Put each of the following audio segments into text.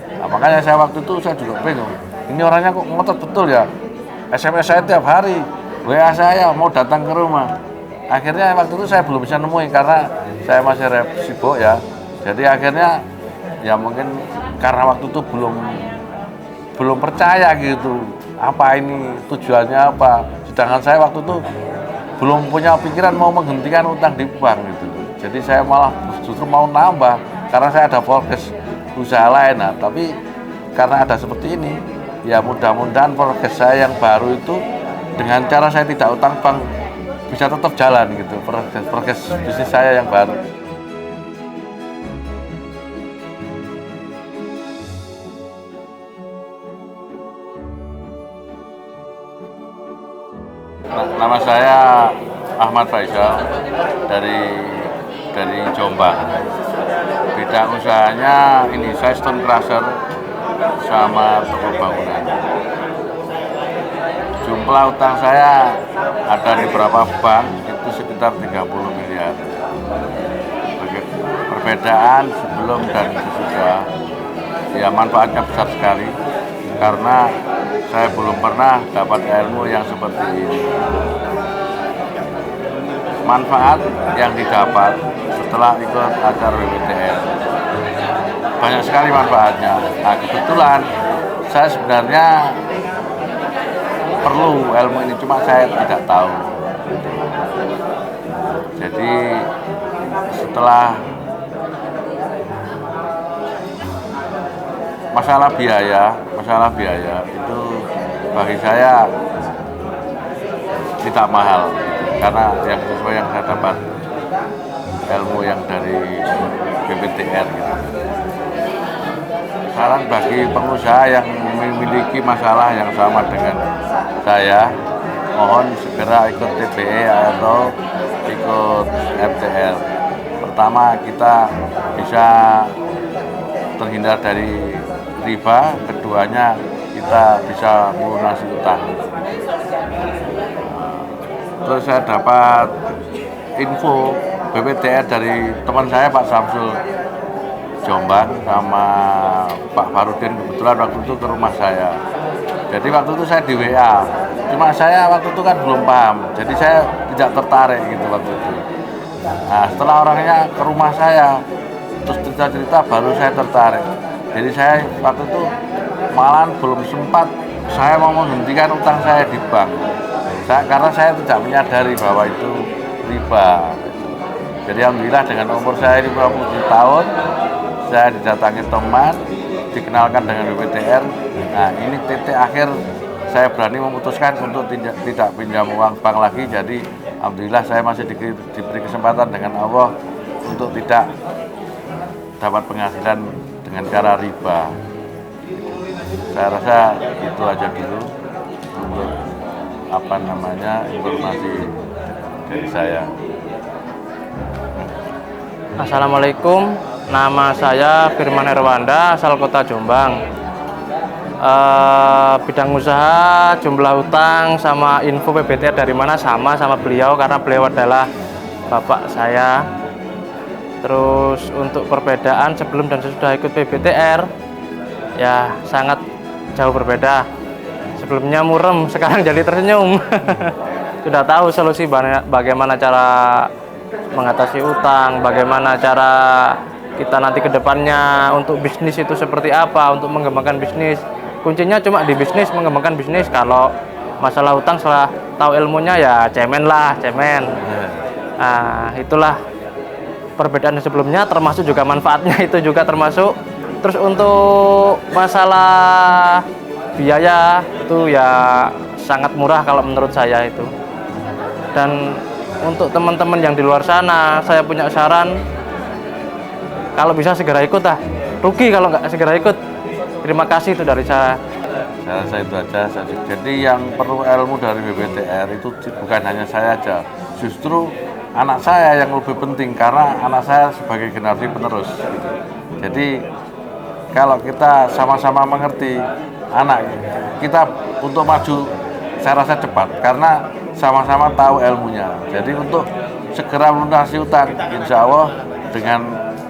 Nah, makanya saya waktu itu saya juga bingung. Ini orangnya kok ngotot betul ya. SMS saya tiap hari, WA saya mau datang ke rumah. Akhirnya waktu itu saya belum bisa nemuin karena saya masih sibuk ya. Jadi akhirnya ya mungkin karena waktu itu belum percaya gitu. Apa ini tujuannya apa? Sedangkan saya waktu itu belum punya pikiran mau menghentikan utang di bank gitu. Jadi saya malah justru mau nambah karena saya ada fokus usaha lain. Nah, tapi karena ada seperti ini, ya mudah-mudahan progres saya yang baru itu dengan cara saya tidak utang bank bisa tetap jalan gitu, progres bisnis saya yang baru. Nama saya Ahmad Faisal dari Jombang. Bidang usahanya ini saya stone crusher sama toko bangunan. Jumlah utang saya ada di beberapa bank itu sekitar 30 miliar. Perbedaan sebelum dan sesudah, ya manfaatnya besar sekali karena saya belum pernah dapat ilmu yang seperti ini. Manfaat yang didapat setelah ikut acara BPTR banyak sekali manfaatnya. Nah, kebetulan saya sebenarnya perlu ilmu ini, cuma saya tidak tahu. Jadi setelah masalah biaya itu bagi saya tidak mahal karena yang sesuai yang saya dapat ilmu yang dari BPTR gitu. Saran bagi pengusaha yang memiliki masalah yang sama dengan saya, mohon segera ikut TBE atau ikut FTR. Pertama, kita bisa terhindar dari riba, keduanya kita bisa melunasi utang. Terus saya dapat info BPTR dari teman saya Pak Samsul Jombang sama Pak Farudin, kebetulan waktu itu ke rumah saya. Jadi waktu itu saya di WA, cuma saya waktu itu kan belum paham, jadi saya tidak tertarik gitu waktu itu. Nah, setelah orangnya ke rumah saya, terus cerita-cerita baru saya tertarik. Jadi saya waktu itu malahan belum sempat saya mau menghentikan utang saya di bank. Karena saya tidak menyadari bahwa itu riba. Jadi alhamdulillah dengan umur saya 57 tahun, saya didatangi teman, dikenalkan dengan BPTR. Nah, ini titik akhir saya berani memutuskan untuk tidak pinjam uang bank lagi. Jadi alhamdulillah saya masih diberi kesempatan dengan Allah untuk tidak dapat penghasilan dengan cara riba. Saya rasa itu aja dulu untuk informasi dari saya. Assalamualaikum, nama saya Firman Herwanda, asal kota Jombang. Bidang usaha, jumlah utang, sama info PBTR dari mana sama beliau karena beliau adalah bapak saya. Terus untuk perbedaan sebelum dan sesudah ikut PBTR, ya sangat jauh berbeda. Sebelumnya murem, sekarang jadi tersenyum. Sudah tahu solusi bagaimana cara mengatasi utang, bagaimana cara kita nanti ke depannya untuk bisnis itu seperti apa, untuk mengembangkan bisnis. Kuncinya cuma di bisnis, mengembangkan bisnis. Kalau masalah utang setelah tahu ilmunya ya cemen. Nah, itulah perbedaan sebelumnya, termasuk juga manfaatnya itu juga termasuk. Terus untuk masalah biaya itu ya sangat murah kalau menurut saya itu. Dan untuk teman-teman yang di luar sana, saya punya saran, kalau bisa segera ikut rugi kalau nggak segera ikut. Terima kasih itu dari saya. Saya rasa itu aja. Jadi yang perlu ilmu dari BPTR itu bukan hanya saya aja, justru anak saya yang lebih penting karena anak saya sebagai generasi penerus gitu. Jadi kalau kita sama-sama mengerti anak kita untuk maju, saya rasa cepat karena sama-sama tahu ilmunya. Jadi untuk segera melunasi utang, insya Allah dengan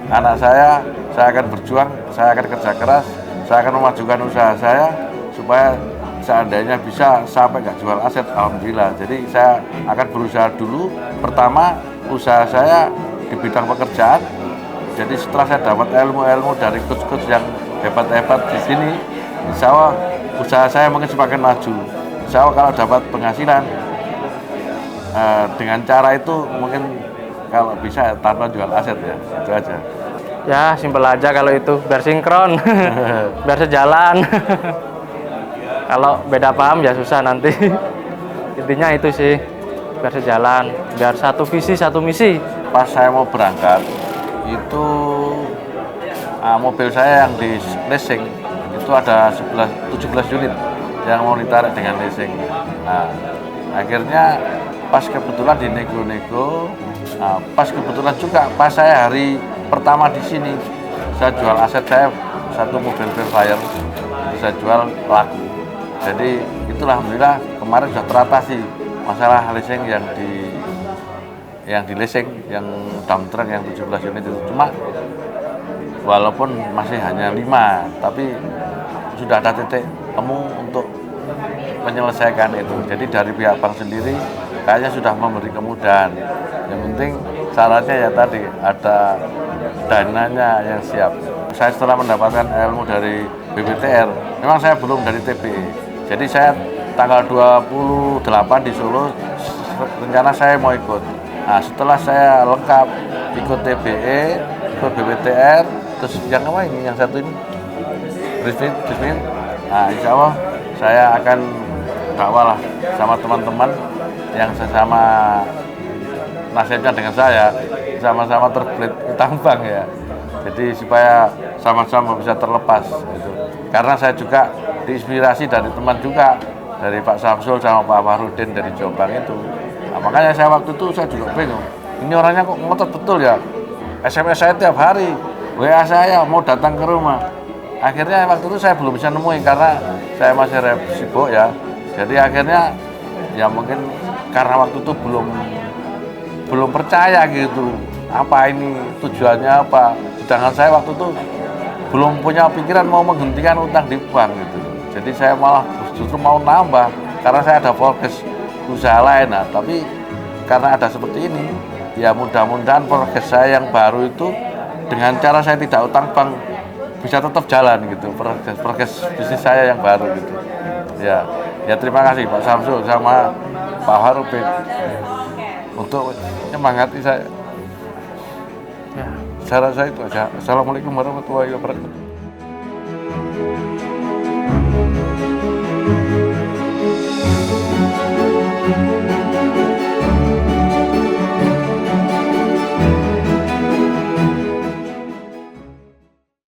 anak saya akan berjuang, saya akan kerja keras saya akan memajukan usaha saya supaya seandainya bisa sampai nggak jual aset, alhamdulillah. Jadi saya akan berusaha dulu. Pertama, usaha saya di bidang pekerjaan. Jadi setelah saya dapat ilmu-ilmu dari coach-coach yang hebat-hebat di sini, insya Allah usaha saya mungkin semakin maju. Insya Allah kalau dapat penghasilan dengan cara itu mungkin kalau bisa tanpa jual aset ya, itu aja. Ya simpel aja kalau itu, biar sinkron, biar sejalan. Kalau beda paham ya susah nanti. Intinya itu sih, biar sejalan, biar satu visi satu misi. Pas saya mau berangkat itu mobil saya yang di leasing itu ada 17 unit yang mau ditarik dengan leasing. Nah, akhirnya pas kebetulan di nego-nego, pas kebetulan juga pas saya hari pertama di sini, saya jual aset saya satu mobil Velfire, itu saya jual laku. Jadi itulah alhamdulillah kemarin sudah teratasi masalah leasing yang di leasing, yang dump truck yang 17 unit itu. Cuma walaupun masih hanya 5, tapi sudah ada titik temu untuk menyelesaikan itu. Jadi dari pihak bank sendiri kayaknya sudah memberi kemudahan. Yang penting syaratnya ya tadi ada dananya yang siap. Saya setelah mendapatkan ilmu dari BPTR, memang saya belum dari TBE. Jadi saya tanggal 28 di Solo rencana saya mau ikut. Nah, setelah saya lengkap ikut TBE, ikut BPTR, terus yang apa ini? Yang satu ini Rizmin. Nah, insya Allah saya akan dakwah lah sama teman-teman yang sesama nasibnya dengan saya, sama-sama terbelit utang bank ya. Jadi supaya sama-sama bisa terlepas gitu. Karena saya juga diinspirasi dari teman juga, dari Pak Samsul sama Pak Farudin dari Jombang itu. Nah, makanya saya waktu itu saya juga bingung. Ini orangnya kok ngotot betul ya. SMS saya tiap hari, WA saya mau datang ke rumah. Akhirnya waktu itu saya belum bisa nemuin karena saya masih sibuk ya. Jadi akhirnya ya mungkin karena waktu itu belum percaya gitu. Apa ini tujuannya apa? Sedangkan saya waktu itu belum punya pikiran mau menghentikan utang di bank gitu. Jadi saya malah justru mau nambah karena saya ada fokus usaha lain. Nah, tapi karena ada seperti ini, ya mudah-mudahan progres saya yang baru itu dengan cara saya tidak utang bank bisa tetap jalan gitu, progres bisnis saya yang baru gitu. Ya terima kasih Pak Samsul sama Pak Farudin untuk menyemangati saya. Ya. Cara saya itu aja. Assalamualaikum warahmatullahi wabarakatuh.